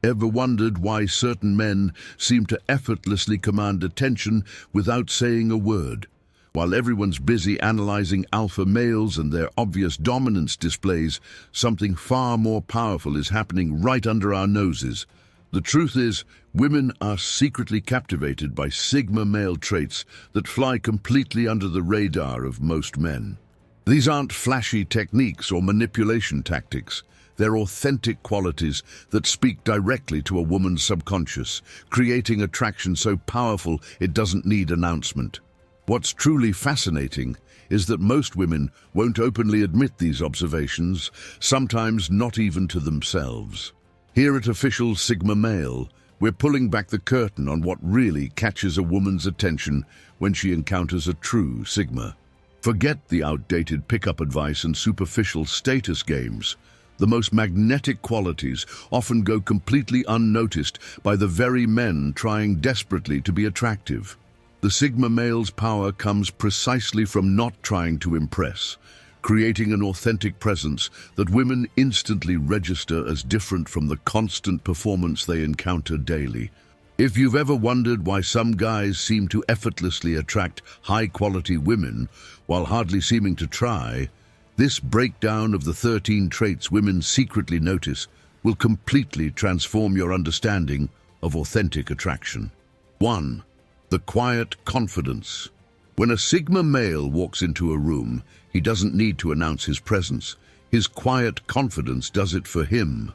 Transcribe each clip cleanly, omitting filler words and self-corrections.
Ever wondered why certain men seem to effortlessly command attention without saying a word? While everyone's busy analyzing alpha males and their obvious dominance displays, something far more powerful is happening right under our noses. The truth is, women are secretly captivated by sigma male traits that fly completely under the radar of most men. These aren't flashy techniques or manipulation tactics. They're authentic qualities that speak directly to a woman's subconscious, creating attraction so powerful it doesn't need announcement. What's truly fascinating is that most women won't openly admit these observations, sometimes not even to themselves. Here at Official Sigma Male, we're pulling back the curtain on what really catches a woman's attention when she encounters a true Sigma. Forget the outdated pickup advice and superficial status games. The most magnetic qualities often go completely unnoticed by the very men trying desperately to be attractive. The Sigma male's power comes precisely from not trying to impress, creating an authentic presence that women instantly register as different from the constant performance they encounter daily. If you've ever wondered why some guys seem to effortlessly attract high-quality women while hardly seeming to try, this breakdown of the 13 traits women secretly notice will completely transform your understanding of authentic attraction. 1. The quiet confidence. When a Sigma male walks into a room, he doesn't need to announce his presence. His quiet confidence does it for him.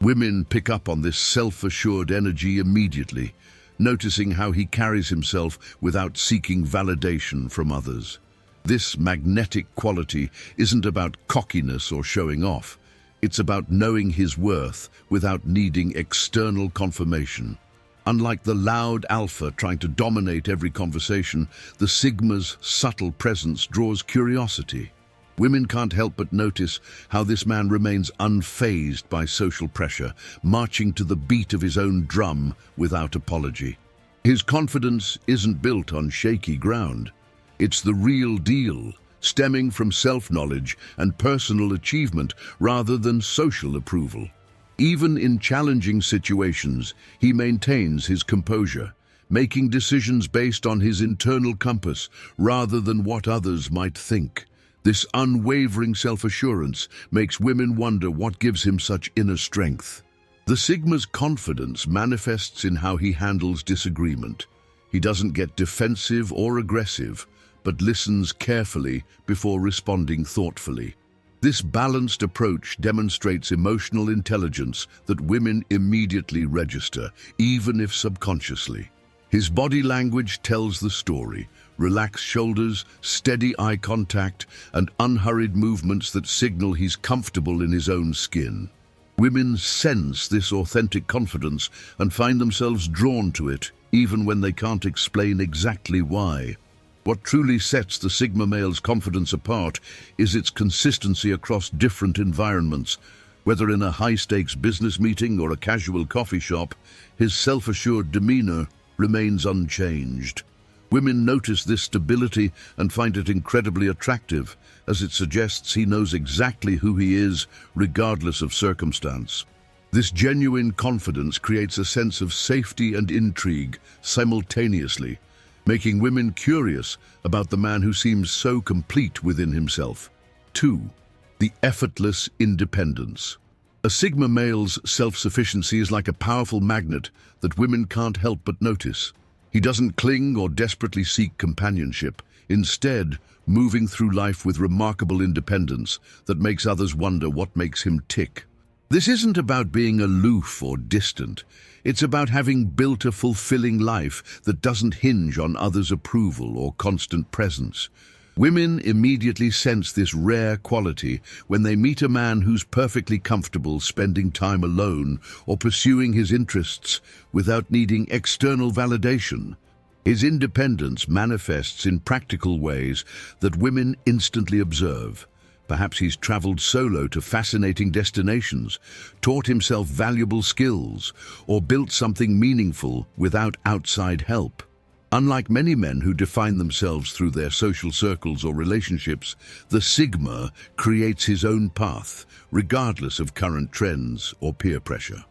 Women pick up on this self-assured energy immediately, noticing how he carries himself without seeking validation from others. This magnetic quality isn't about cockiness or showing off. It's about knowing his worth without needing external confirmation. Unlike the loud alpha trying to dominate every conversation, the Sigma's subtle presence draws curiosity. Women can't help but notice how this man remains unfazed by social pressure, marching to the beat of his own drum without apology. His confidence isn't built on shaky ground. It's the real deal, stemming from self-knowledge and personal achievement rather than social approval. Even in challenging situations, he maintains his composure, making decisions based on his internal compass rather than what others might think. This unwavering self-assurance makes women wonder what gives him such inner strength. The Sigma's confidence manifests in how he handles disagreement. He doesn't get defensive or aggressive, but listens carefully before responding thoughtfully. This balanced approach demonstrates emotional intelligence that women immediately register, even if subconsciously. His body language tells the story. Relaxed shoulders, steady eye contact, and unhurried movements that signal he's comfortable in his own skin. Women sense this authentic confidence and find themselves drawn to it, even when they can't explain exactly why. What truly sets the Sigma male's confidence apart is its consistency across different environments. Whether in a high-stakes business meeting or a casual coffee shop, his self-assured demeanor remains unchanged. Women notice this stability and find it incredibly attractive, as it suggests he knows exactly who he is, regardless of circumstance. This genuine confidence creates a sense of safety and intrigue simultaneously, making women curious about the man who seems so complete within himself. 2. The effortless independence. A Sigma male's self-sufficiency is like a powerful magnet that women can't help but notice. He doesn't cling or desperately seek companionship, instead moving through life with remarkable independence that makes others wonder what makes him tick. This isn't about being aloof or distant. It's about having built a fulfilling life that doesn't hinge on others' approval or constant presence. Women immediately sense this rare quality when they meet a man who's perfectly comfortable spending time alone or pursuing his interests without needing external validation. His independence manifests in practical ways that women instantly observe. Perhaps he's traveled solo to fascinating destinations, taught himself valuable skills, or built something meaningful without outside help. Unlike many men who define themselves through their social circles or relationships, the Sigma creates his own path, regardless of current trends or peer pressure.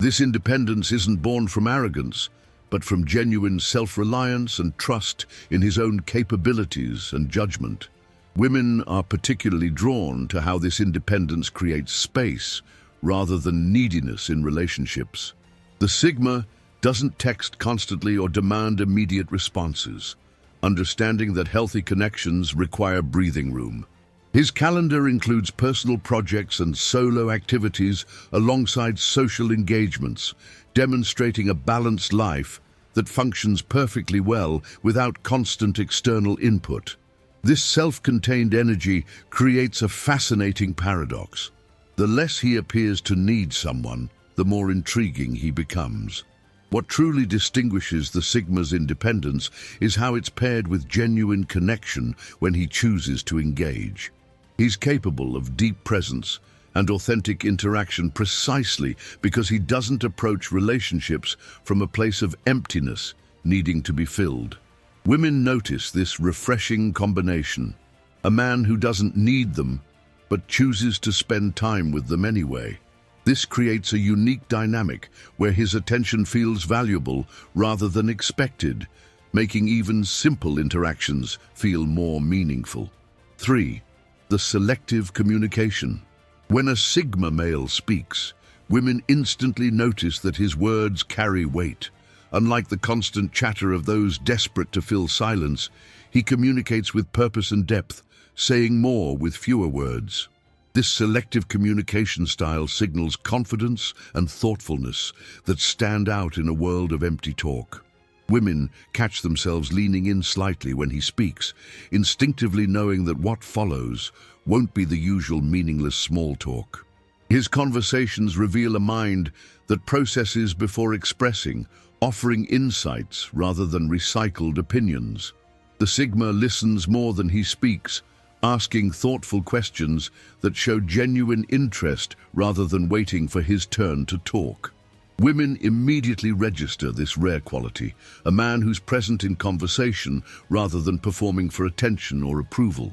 This independence isn't born from arrogance, but from genuine self-reliance and trust in his own capabilities and judgment. Women are particularly drawn to how this independence creates space rather than neediness in relationships. The Sigma doesn't text constantly or demand immediate responses, understanding that healthy connections require breathing room. His calendar includes personal projects and solo activities alongside social engagements, demonstrating a balanced life that functions perfectly well without constant external input. This self-contained energy creates a fascinating paradox. The less he appears to need someone, the more intriguing he becomes. What truly distinguishes the Sigma's independence is how it's paired with genuine connection when he chooses to engage. He's capable of deep presence and authentic interaction precisely because he doesn't approach relationships from a place of emptiness needing to be filled. Women notice this refreshing combination. A man who doesn't need them, but chooses to spend time with them anyway. This creates a unique dynamic where his attention feels valuable rather than expected, making even simple interactions feel more meaningful. 3. The selective communication. When a Sigma male speaks, women instantly notice that his words carry weight. Unlike the constant chatter of those desperate to fill silence, he communicates with purpose and depth, saying more with fewer words. This selective communication style signals confidence and thoughtfulness that stand out in a world of empty talk. Women catch themselves leaning in slightly when he speaks, instinctively knowing that what follows won't be the usual meaningless small talk. His conversations reveal a mind that processes before expressing, offering insights rather than recycled opinions. The Sigma listens more than he speaks, asking thoughtful questions that show genuine interest rather than waiting for his turn to talk. Women immediately register this rare quality, a man who's present in conversation rather than performing for attention or approval.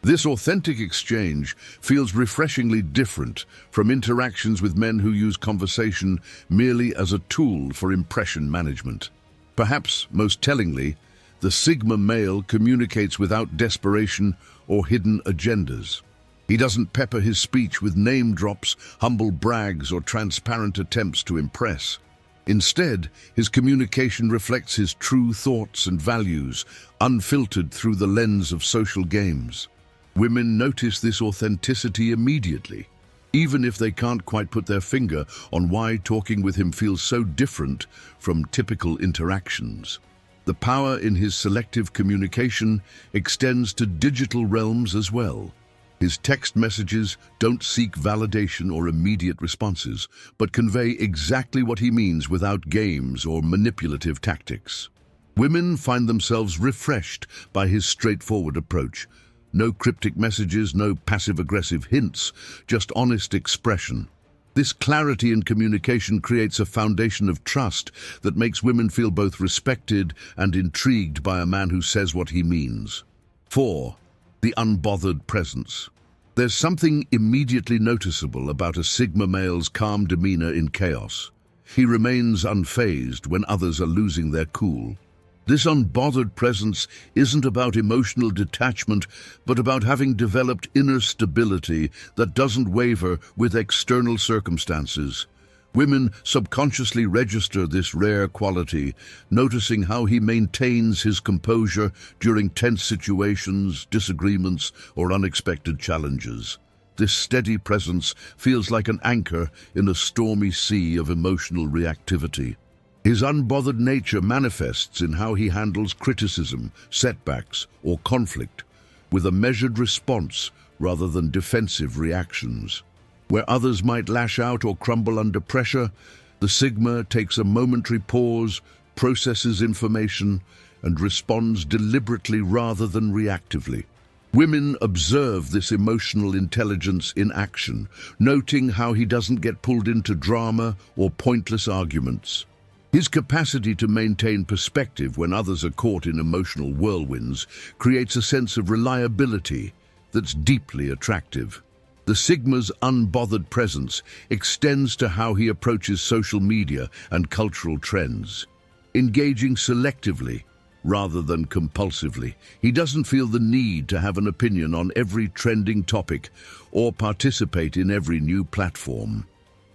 This authentic exchange feels refreshingly different from interactions with men who use conversation merely as a tool for impression management. Perhaps most tellingly, the Sigma male communicates without desperation or hidden agendas. He doesn't pepper his speech with name drops, humble brags, or transparent attempts to impress. Instead, his communication reflects his true thoughts and values, unfiltered through the lens of social games. Women notice this authenticity immediately, even if they can't quite put their finger on why talking with him feels so different from typical interactions. The power in his selective communication extends to digital realms as well. His text messages don't seek validation or immediate responses, but convey exactly what he means without games or manipulative tactics. Women find themselves refreshed by his straightforward approach. No cryptic messages, no passive-aggressive hints, just honest expression. This clarity in communication creates a foundation of trust that makes women feel both respected and intrigued by a man who says what he means. 4. The unbothered presence. There's something immediately noticeable about a Sigma male's calm demeanor in chaos. He remains unfazed when others are losing their cool. This unbothered presence isn't about emotional detachment, but about having developed inner stability that doesn't waver with external circumstances. Women subconsciously register this rare quality, noticing how he maintains his composure during tense situations, disagreements, or unexpected challenges. This steady presence feels like an anchor in a stormy sea of emotional reactivity. His unbothered nature manifests in how he handles criticism, setbacks, or conflict, with a measured response rather than defensive reactions. Where others might lash out or crumble under pressure, the Sigma takes a momentary pause, processes information, and responds deliberately rather than reactively. Women observe this emotional intelligence in action, noting how he doesn't get pulled into drama or pointless arguments. His capacity to maintain perspective when others are caught in emotional whirlwinds creates a sense of reliability that's deeply attractive. The Sigma's unbothered presence extends to how he approaches social media and cultural trends. Engaging selectively, rather than compulsively, he doesn't feel the need to have an opinion on every trending topic or participate in every new platform.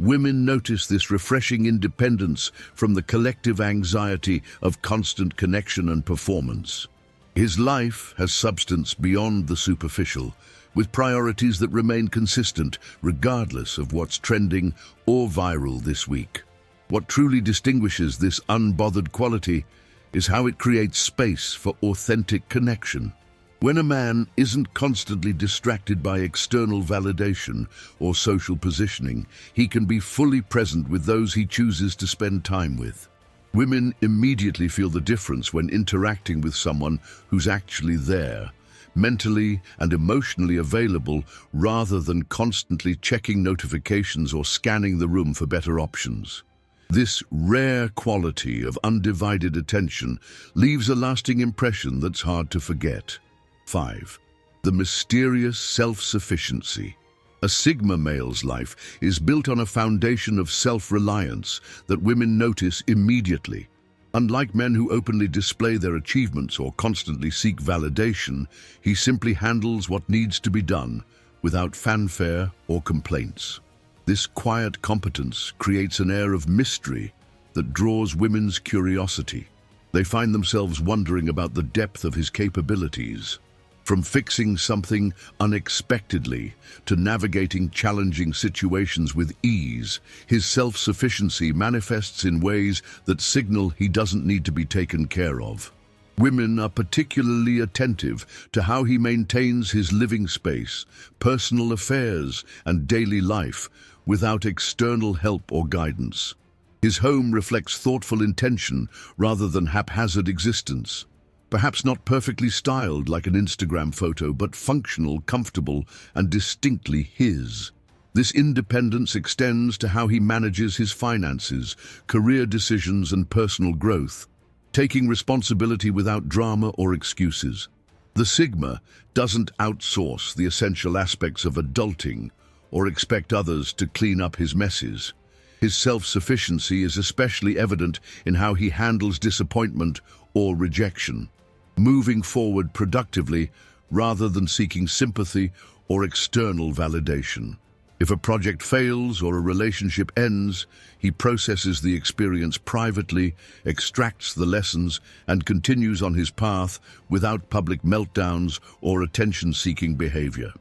Women notice this refreshing independence from the collective anxiety of constant connection and performance. His life has substance beyond the superficial, with priorities that remain consistent regardless of what's trending or viral this week. What truly distinguishes this unbothered quality is how it creates space for authentic connection. When a man isn't constantly distracted by external validation or social positioning, he can be fully present with those he chooses to spend time with. Women immediately feel the difference when interacting with someone who's actually there, mentally and emotionally available, rather than constantly checking notifications or scanning the room for better options. This rare quality of undivided attention leaves a lasting impression that's hard to forget. 5. The mysterious self-sufficiency. A Sigma male's life is built on a foundation of self-reliance that women notice immediately. Unlike men who openly display their achievements or constantly seek validation, he simply handles what needs to be done without fanfare or complaints. This quiet competence creates an air of mystery that draws women's curiosity. They find themselves wondering about the depth of his capabilities. From fixing something unexpectedly to navigating challenging situations with ease, his self-sufficiency manifests in ways that signal he doesn't need to be taken care of. Women are particularly attentive to how he maintains his living space, personal affairs, and daily life without external help or guidance. His home reflects thoughtful intention rather than haphazard existence. Perhaps not perfectly styled like an Instagram photo, but functional, comfortable, and distinctly his. This independence extends to how he manages his finances, career decisions, and personal growth, taking responsibility without drama or excuses. The Sigma doesn't outsource the essential aspects of adulting or expect others to clean up his messes. His self-sufficiency is especially evident in how he handles disappointment or rejection, moving forward productively rather than seeking sympathy or external validation. If a project fails or a relationship ends, he processes the experience privately, extracts the lessons, and continues on his path without public meltdowns or attention-seeking behavior.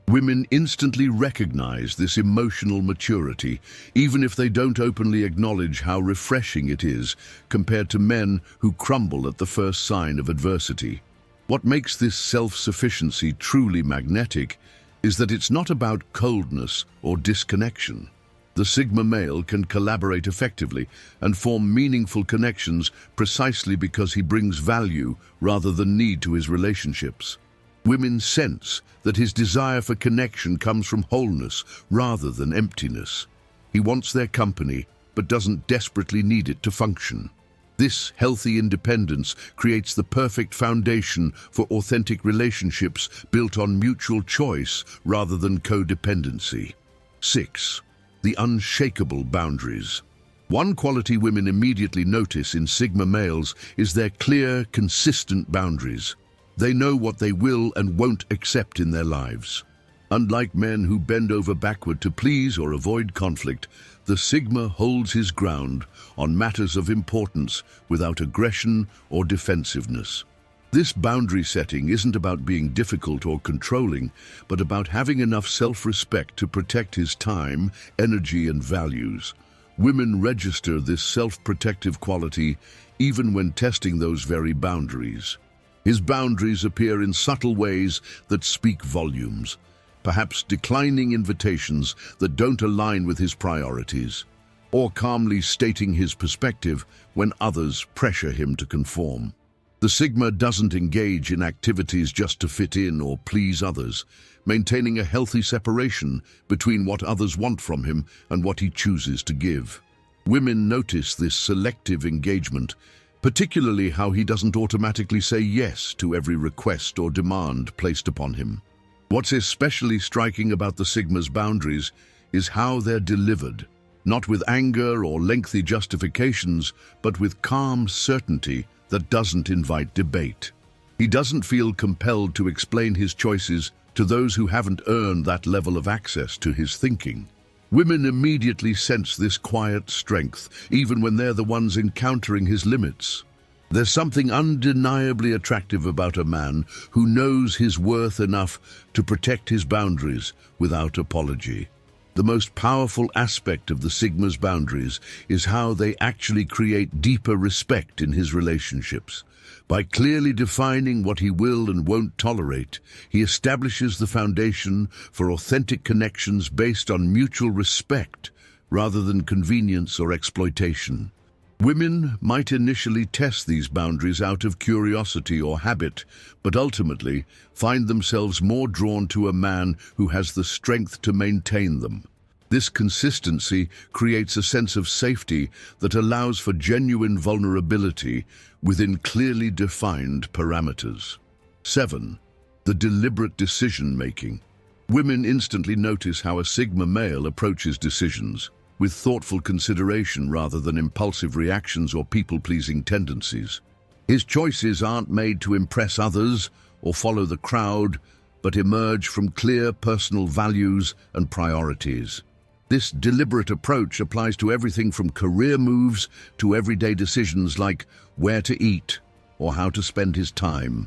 Women instantly recognize this emotional maturity, even if they don't openly acknowledge how refreshing it is compared to men who crumble at the first sign of adversity. What makes this self-sufficiency truly magnetic is that it's not about coldness or disconnection. The Sigma male can collaborate effectively and form meaningful connections precisely because he brings value rather than need to his relationships. Women sense that his desire for connection comes from wholeness rather than emptiness. He wants their company, but doesn't desperately need it to function. This healthy independence creates the perfect foundation for authentic relationships built on mutual choice rather than codependency. 6. The unshakable boundaries. One quality women immediately notice in Sigma males is their clear, consistent boundaries. They know what they will and won't accept in their lives. Unlike men who bend over backward to please or avoid conflict, the Sigma holds his ground on matters of importance without aggression or defensiveness. This boundary setting isn't about being difficult or controlling, but about having enough self-respect to protect his time, energy, and values. Women register this self-protective quality even when testing those very boundaries. His boundaries appear in subtle ways that speak volumes, perhaps declining invitations that don't align with his priorities, or calmly stating his perspective when others pressure him to conform. The Sigma doesn't engage in activities just to fit in or please others, maintaining a healthy separation between what others want from him and what he chooses to give. Women notice this selective engagement, particularly how he doesn't automatically say yes to every request or demand placed upon him. What's especially striking about the Sigma's boundaries is how they're delivered, not with anger or lengthy justifications, but with calm certainty that doesn't invite debate. He doesn't feel compelled to explain his choices to those who haven't earned that level of access to his thinking. Women immediately sense this quiet strength, even when they're the ones encountering his limits. There's something undeniably attractive about a man who knows his worth enough to protect his boundaries without apology. The most powerful aspect of the Sigma's boundaries is how they actually create deeper respect in his relationships. By clearly defining what he will and won't tolerate, he establishes the foundation for authentic connections based on mutual respect rather than convenience or exploitation. Women might initially test these boundaries out of curiosity or habit, but ultimately find themselves more drawn to a man who has the strength to maintain them. This consistency creates a sense of safety that allows for genuine vulnerability within clearly defined parameters. 7. The deliberate decision-making. Women instantly notice how a Sigma male approaches decisions, with thoughtful consideration rather than impulsive reactions or people-pleasing tendencies. His choices aren't made to impress others or follow the crowd, but emerge from clear personal values and priorities. This deliberate approach applies to everything from career moves to everyday decisions like where to eat or how to spend his time.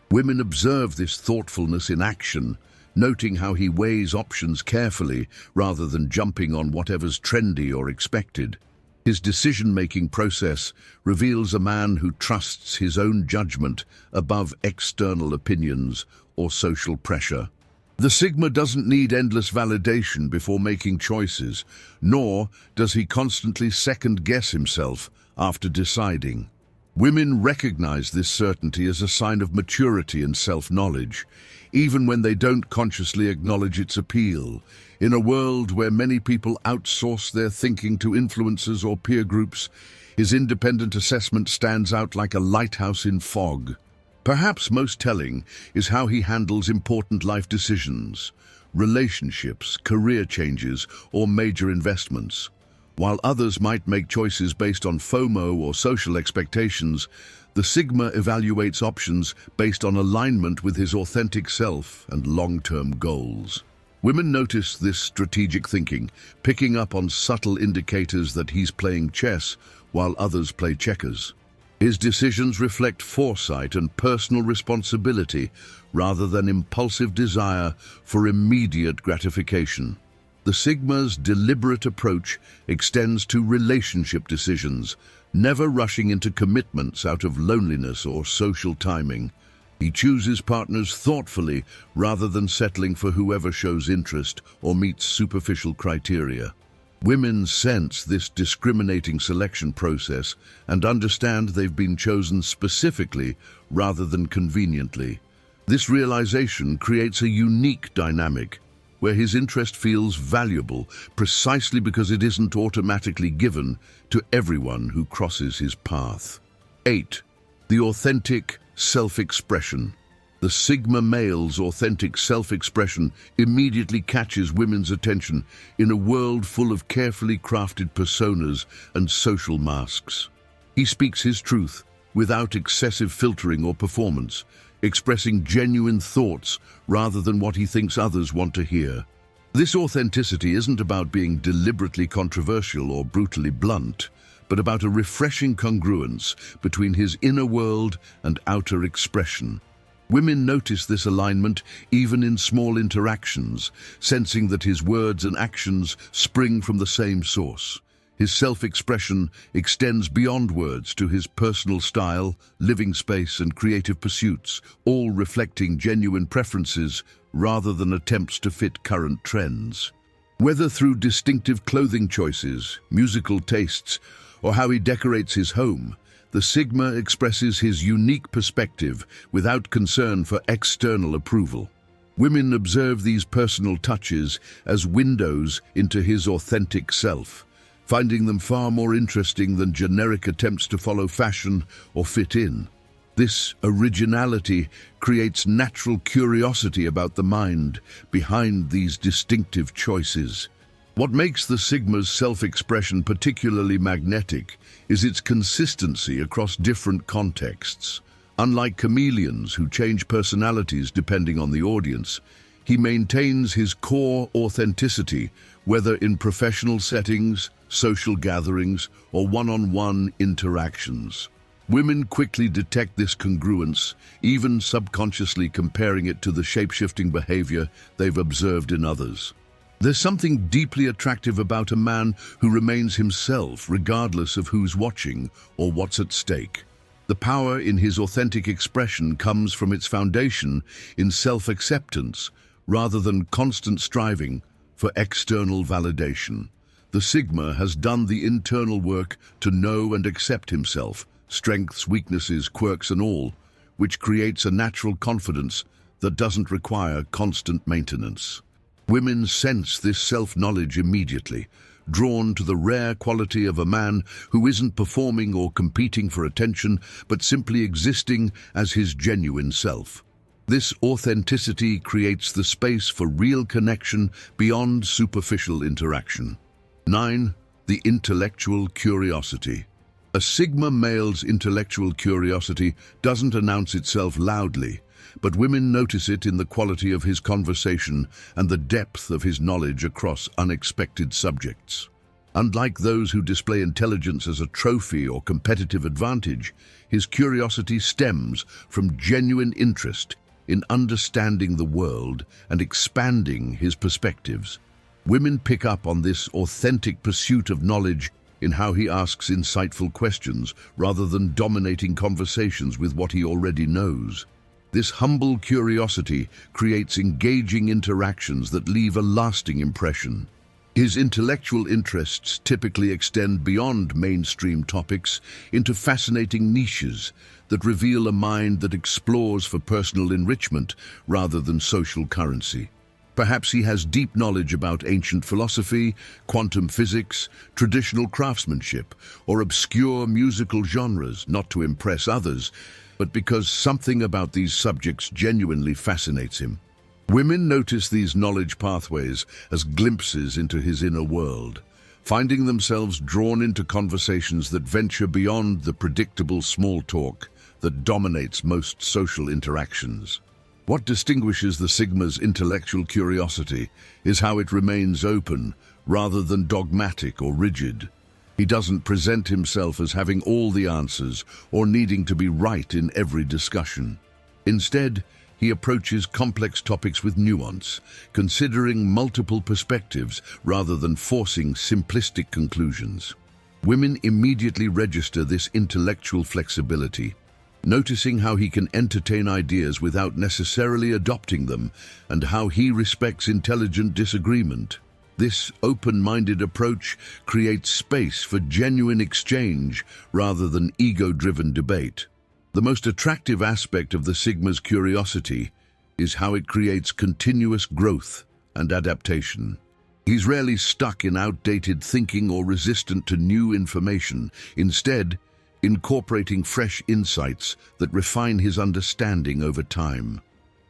Women observe this thoughtfulness in action, noting how he weighs options carefully rather than jumping on whatever's trendy or expected. His decision-making process reveals a man who trusts his own judgment above external opinions or social pressure. The Sigma doesn't need endless validation before making choices, nor does he constantly second-guess himself after deciding. Women recognize this certainty as a sign of maturity and self-knowledge, even when they don't consciously acknowledge its appeal. In a world where many people outsource their thinking to influencers or peer groups, his independent assessment stands out like a lighthouse in fog. Perhaps most telling is how he handles important life decisions, relationships, career changes, or major investments. While others might make choices based on FOMO or social expectations, the Sigma evaluates options based on alignment with his authentic self and long-term goals. Women notice this strategic thinking, picking up on subtle indicators that he's playing chess while others play checkers. His decisions reflect foresight and personal responsibility rather than impulsive desire for immediate gratification. The Sigma's deliberate approach extends to relationship decisions, never rushing into commitments out of loneliness or social timing. He chooses partners thoughtfully rather than settling for whoever shows interest or meets superficial criteria. Women sense this discriminating selection process and understand they've been chosen specifically rather than conveniently. This realization creates a unique dynamic where his interest feels valuable precisely because it isn't automatically given to everyone who crosses his path. 8. The authentic self-expression. The Sigma male's authentic self-expression immediately catches women's attention in a world full of carefully crafted personas and social masks. He speaks his truth without excessive filtering or performance, expressing genuine thoughts rather than what he thinks others want to hear. This authenticity isn't about being deliberately controversial or brutally blunt, but about a refreshing congruence between his inner world and outer expression. Women notice this alignment even in small interactions, sensing that his words and actions spring from the same source. His self-expression extends beyond words to his personal style, living space, and creative pursuits, all reflecting genuine preferences rather than attempts to fit current trends. Whether through distinctive clothing choices, musical tastes, or how he decorates his home, the Sigma expresses his unique perspective without concern for external approval. Women observe these personal touches as windows into his authentic self, finding them far more interesting than generic attempts to follow fashion or fit in. This originality creates natural curiosity about the mind behind these distinctive choices. What makes the Sigma's self-expression particularly magnetic is its consistency across different contexts. Unlike chameleons who change personalities depending on the audience, he maintains his core authenticity, whether in professional settings, social gatherings, or one-on-one interactions. Women quickly detect this congruence, even subconsciously comparing it to the shape-shifting behavior they've observed in others. There's something deeply attractive about a man who remains himself regardless of who's watching or what's at stake. The power in his authentic expression comes from its foundation in self-acceptance rather than constant striving for external validation. The Sigma has done the internal work to know and accept himself, strengths, weaknesses, quirks and all, which creates a natural confidence that doesn't require constant maintenance. Women sense this self-knowledge immediately, drawn to the rare quality of a man who isn't performing or competing for attention, but simply existing as his genuine self. This authenticity creates the space for real connection beyond superficial interaction. 9. The intellectual curiosity. A Sigma male's intellectual curiosity doesn't announce itself loudly, but women notice it in the quality of his conversation and the depth of his knowledge across unexpected subjects. Unlike those who display intelligence as a trophy or competitive advantage, his curiosity stems from genuine interest in understanding the world and expanding his perspectives. Women pick up on this authentic pursuit of knowledge in how he asks insightful questions rather than dominating conversations with what he already knows. This humble curiosity creates engaging interactions that leave a lasting impression. His intellectual interests typically extend beyond mainstream topics into fascinating niches that reveal a mind that explores for personal enrichment rather than social currency. Perhaps he has deep knowledge about ancient philosophy, quantum physics, traditional craftsmanship, or obscure musical genres, not to impress others, but because something about these subjects genuinely fascinates him. Women notice these knowledge pathways as glimpses into his inner world, finding themselves drawn into conversations that venture beyond the predictable small talk that dominates most social interactions. What distinguishes the Sigma's intellectual curiosity is how it remains open rather than dogmatic or rigid. He doesn't present himself as having all the answers or needing to be right in every discussion. Instead, he approaches complex topics with nuance, considering multiple perspectives rather than forcing simplistic conclusions. Women immediately register this intellectual flexibility, noticing how he can entertain ideas without necessarily adopting them and how he respects intelligent disagreement. This open-minded approach creates space for genuine exchange rather than ego-driven debate. The most attractive aspect of the Sigma's curiosity is how it creates continuous growth and adaptation. He's rarely stuck in outdated thinking or resistant to new information, instead, incorporating fresh insights that refine his understanding over time.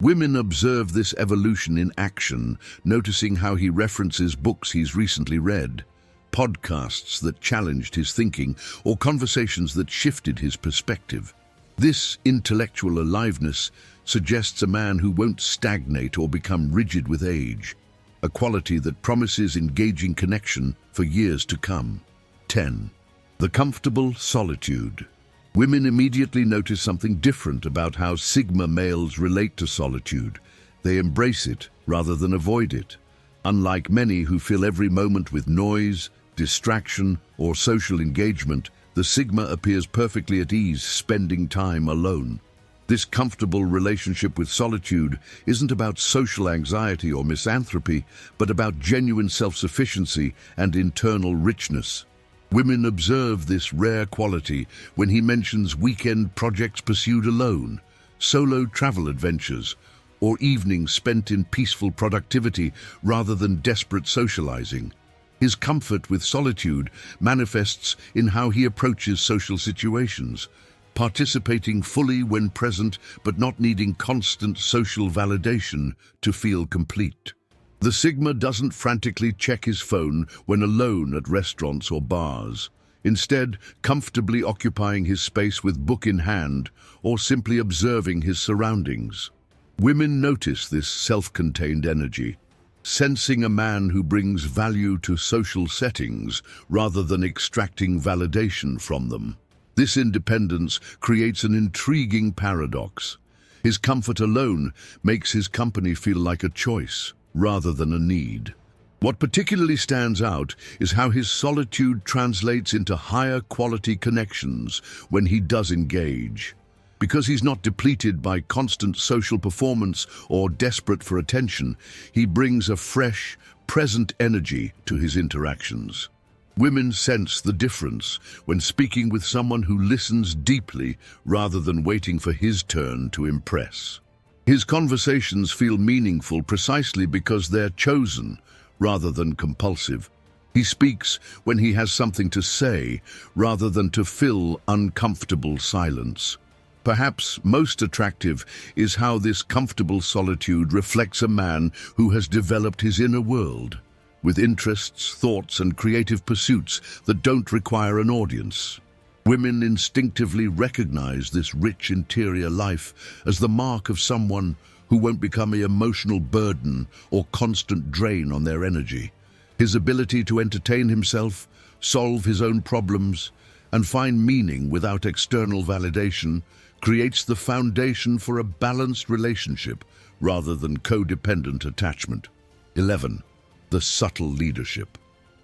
Women observe this evolution in action, noticing how he references books he's recently read, podcasts that challenged his thinking, or conversations that shifted his perspective. This intellectual aliveness suggests a man who won't stagnate or become rigid with age, a quality that promises engaging connection for years to come. 10. The comfortable solitude. Women immediately notice something different about how Sigma males relate to solitude. They embrace it rather than avoid it. Unlike many who fill every moment with noise, distraction, or social engagement, the Sigma appears perfectly at ease spending time alone. This comfortable relationship with solitude isn't about social anxiety or misanthropy, but about genuine self-sufficiency and internal richness. Women observe this rare quality when he mentions weekend projects pursued alone, solo travel adventures, or evenings spent in peaceful productivity rather than desperate socializing. His comfort with solitude manifests in how he approaches social situations, participating fully when present but not needing constant social validation to feel complete. The Sigma doesn't frantically check his phone when alone at restaurants or bars, instead comfortably occupying his space with book in hand or simply observing his surroundings. Women notice this self-contained energy, sensing a man who brings value to social settings rather than extracting validation from them. This independence creates an intriguing paradox. His comfort alone makes his company feel like a choice rather than a need. What particularly stands out is how his solitude translates into higher quality connections when he does engage. Because he's not depleted by constant social performance or desperate for attention, he brings a fresh, present energy to his interactions. Women sense the difference when speaking with someone who listens deeply rather than waiting for his turn to impress. His conversations feel meaningful precisely because they're chosen rather than compulsive. He speaks when he has something to say rather than to fill uncomfortable silence. Perhaps most attractive is how this comfortable solitude reflects a man who has developed his inner world, with interests, thoughts, and creative pursuits that don't require an audience. Women instinctively recognize this rich interior life as the mark of someone who won't become an emotional burden or constant drain on their energy. His ability to entertain himself, solve his own problems, and find meaning without external validation creates the foundation for a balanced relationship rather than codependent attachment. 11. The subtle leadership.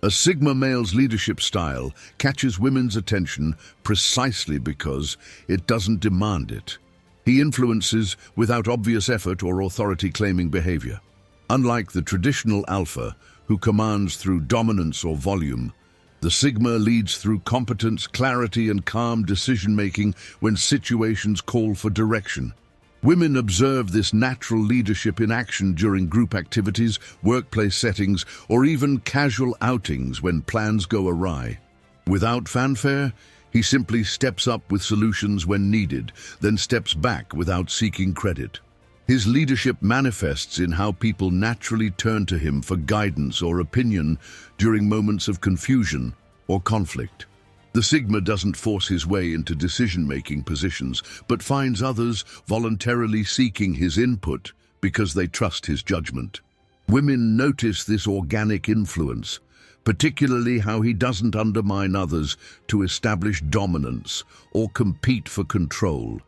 A Sigma male's leadership style catches women's attention precisely because it doesn't demand it. He influences without obvious effort or authority-claiming behavior. Unlike the traditional alpha, who commands through dominance or volume, the Sigma leads through competence, clarity, and calm decision-making when situations call for direction. Women observe this natural leadership in action during group activities, workplace settings, or even casual outings when plans go awry. Without fanfare, he simply steps up with solutions when needed, then steps back without seeking credit. His leadership manifests in how people naturally turn to him for guidance or opinion during moments of confusion or conflict. The Sigma doesn't force his way into decision-making positions, but finds others voluntarily seeking his input because they trust his judgment. Women notice this organic influence, particularly how he doesn't undermine others to establish dominance or compete for control.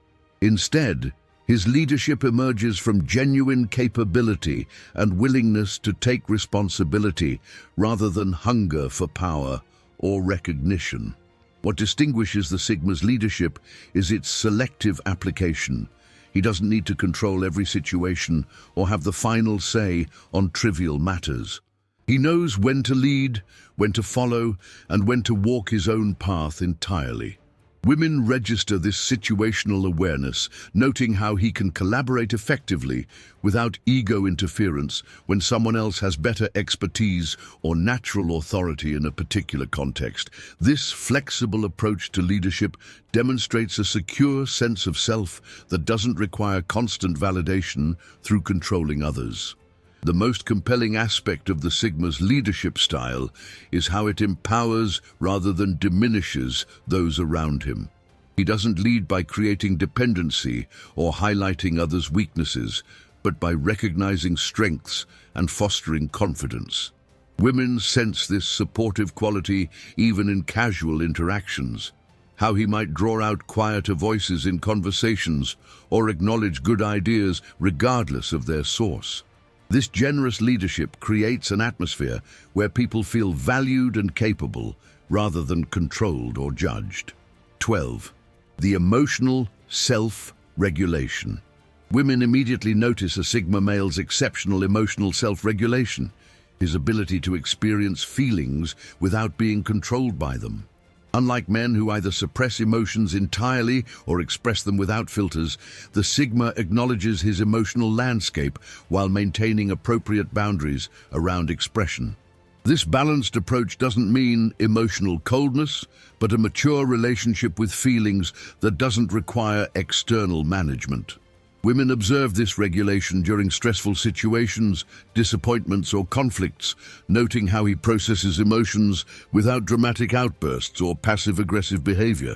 Instead, his leadership emerges from genuine capability and willingness to take responsibility rather than hunger for power or recognition. What distinguishes the Sigma's leadership is its selective application. He doesn't need to control every situation or have the final say on trivial matters. He knows when to lead, when to follow, and when to walk his own path entirely. Women register this situational awareness, noting how he can collaborate effectively without ego interference when someone else has better expertise or natural authority in a particular context. This flexible approach to leadership demonstrates a secure sense of self that doesn't require constant validation through controlling others. The most compelling aspect of the Sigma's leadership style is how it empowers rather than diminishes those around him. He doesn't lead by creating dependency or highlighting others' weaknesses, but by recognizing strengths and fostering confidence. Women sense this supportive quality even in casual interactions. How he might draw out quieter voices in conversations or acknowledge good ideas regardless of their source. This generous leadership creates an atmosphere where people feel valued and capable rather than controlled or judged. 12. The emotional self-regulation. Women immediately notice a Sigma male's exceptional emotional self-regulation, his ability to experience feelings without being controlled by them. Unlike men who either suppress emotions entirely or express them without filters, the Sigma acknowledges his emotional landscape while maintaining appropriate boundaries around expression. This balanced approach doesn't mean emotional coldness, but a mature relationship with feelings that doesn't require external management. Women observe this regulation during stressful situations, disappointments, or conflicts, noting how he processes emotions without dramatic outbursts or passive-aggressive behavior.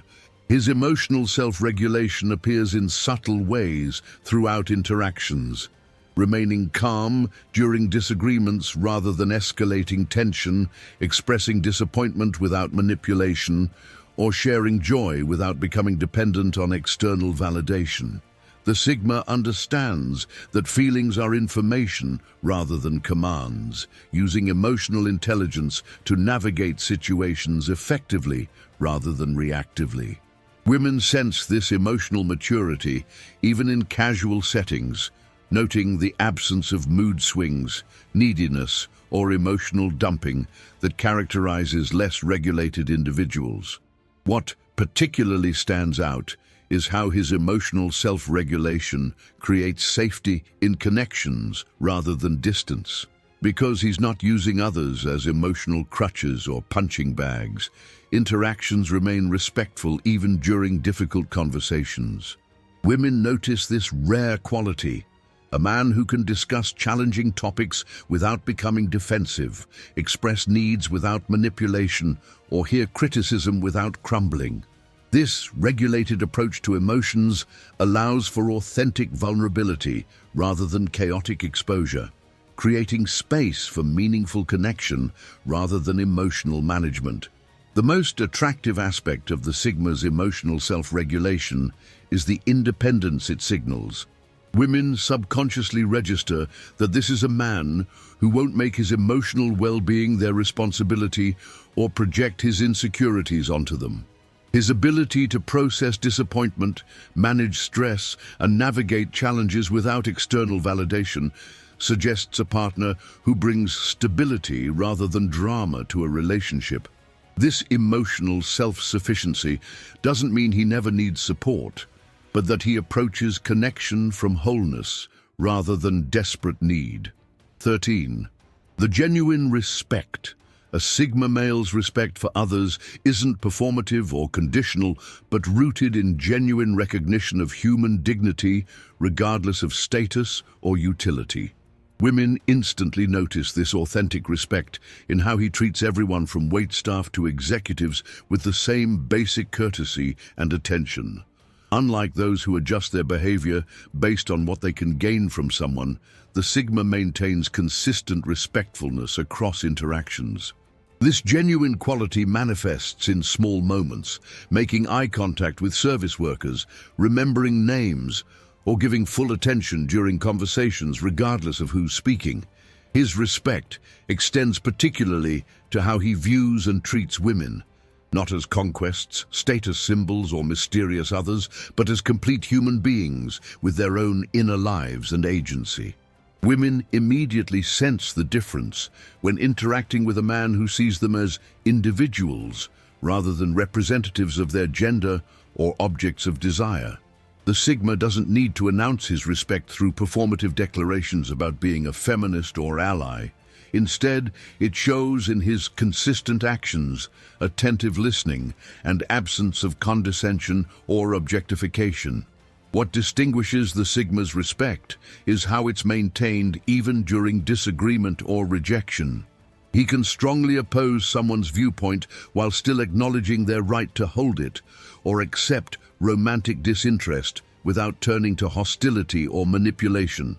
His emotional self-regulation appears in subtle ways throughout interactions, remaining calm during disagreements rather than escalating tension, expressing disappointment without manipulation, or sharing joy without becoming dependent on external validation. The Sigma understands that feelings are information rather than commands, using emotional intelligence to navigate situations effectively rather than reactively. Women sense this emotional maturity even in casual settings, noting the absence of mood swings, neediness, or emotional dumping that characterizes less regulated individuals. What particularly stands out is how his emotional self-regulation creates safety in connections rather than distance. Because he's not using others as emotional crutches or punching bags, interactions remain respectful even during difficult conversations. Women notice this rare quality: a man who can discuss challenging topics without becoming defensive, express needs without manipulation, or hear criticism without crumbling. This regulated approach to emotions allows for authentic vulnerability rather than chaotic exposure, creating space for meaningful connection rather than emotional management. The most attractive aspect of the Sigma's emotional self-regulation is the independence it signals. Women subconsciously register that this is a man who won't make his emotional well-being their responsibility or project his insecurities onto them. His ability to process disappointment, manage stress, and navigate challenges without external validation suggests a partner who brings stability rather than drama to a relationship. This emotional self-sufficiency doesn't mean he never needs support, but that he approaches connection from wholeness rather than desperate need. 13. The genuine respect. A Sigma male's respect for others isn't performative or conditional, but rooted in genuine recognition of human dignity, regardless of status or utility. Women instantly notice this authentic respect in how he treats everyone from waitstaff to executives with the same basic courtesy and attention. Unlike those who adjust their behavior based on what they can gain from someone, the Sigma maintains consistent respectfulness across interactions. This genuine quality manifests in small moments, making eye contact with service workers, remembering names, or giving full attention during conversations regardless of who's speaking. His respect extends particularly to how he views and treats women, not as conquests, status symbols, or mysterious others, but as complete human beings with their own inner lives and agency. Women immediately sense the difference when interacting with a man who sees them as individuals rather than representatives of their gender or objects of desire. The Sigma doesn't need to announce his respect through performative declarations about being a feminist or ally. Instead, it shows in his consistent actions, attentive listening, and absence of condescension or objectification. What distinguishes the Sigma's respect is how it's maintained even during disagreement or rejection. He can strongly oppose someone's viewpoint while still acknowledging their right to hold it, or accept romantic disinterest without turning to hostility or manipulation.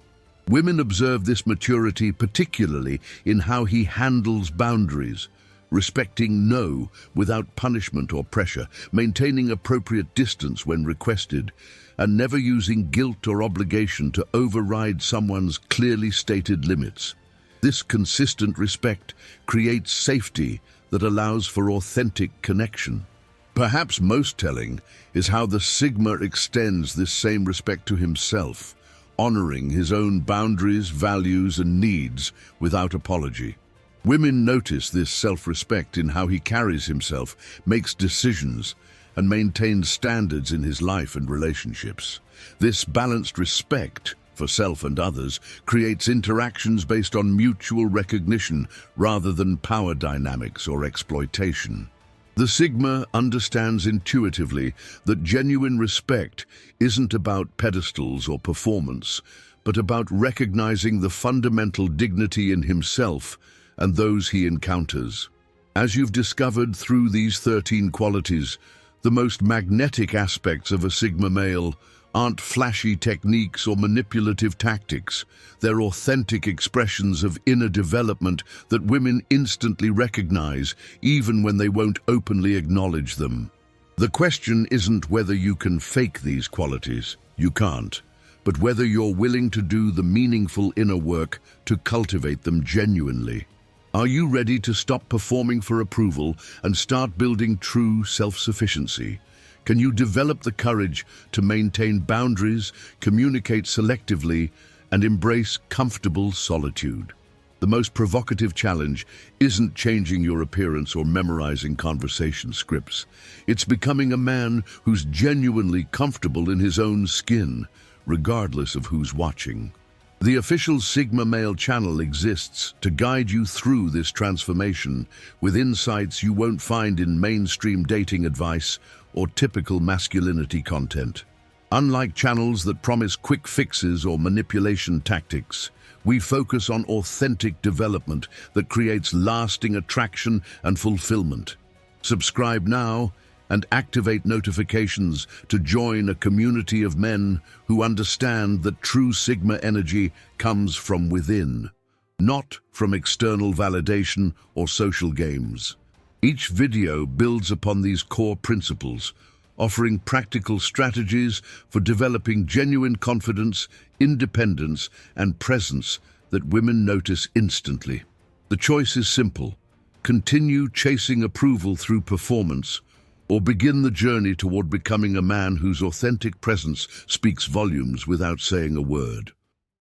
Women observe this maturity particularly in how he handles boundaries, respecting no without punishment or pressure, maintaining appropriate distance when requested, and never using guilt or obligation to override someone's clearly stated limits. This consistent respect creates safety that allows for authentic connection. Perhaps most telling is how the Sigma extends this same respect to himself, honoring his own boundaries, values, and needs without apology. Women notice this self-respect in how he carries himself, makes decisions, and maintains standards in his life and relationships. This balanced respect for self and others, creates interactions based on mutual recognition rather than power dynamics or exploitation. The Sigma understands intuitively that genuine respect isn't about pedestals or performance, but about recognizing the fundamental dignity in himself and those he encounters. As you've discovered through these 13 qualities, the most magnetic aspects of a Sigma male aren't flashy techniques or manipulative tactics. They're authentic expressions of inner development that women instantly recognize, even when they won't openly acknowledge them. The question isn't whether you can fake these qualities. You can't. But whether you're willing to do the meaningful inner work to cultivate them genuinely. Are you ready to stop performing for approval and start building true self-sufficiency? Can you develop the courage to maintain boundaries, communicate selectively, and embrace comfortable solitude? The most provocative challenge isn't changing your appearance or memorizing conversation scripts. It's becoming a man who's genuinely comfortable in his own skin, regardless of who's watching. The official Sigma Male channel exists to guide you through this transformation with insights you won't find in mainstream dating advice or typical masculinity content. Unlike channels that promise quick fixes or manipulation tactics, we focus on authentic development that creates lasting attraction and fulfillment. Subscribe now and activate notifications to join a community of men who understand that true Sigma energy comes from within, not from external validation or social games. Each video builds upon these core principles, offering practical strategies for developing genuine confidence, independence, and presence that women notice instantly. The choice is simple: continue chasing approval through performance, or begin the journey toward becoming a man whose authentic presence speaks volumes without saying a word.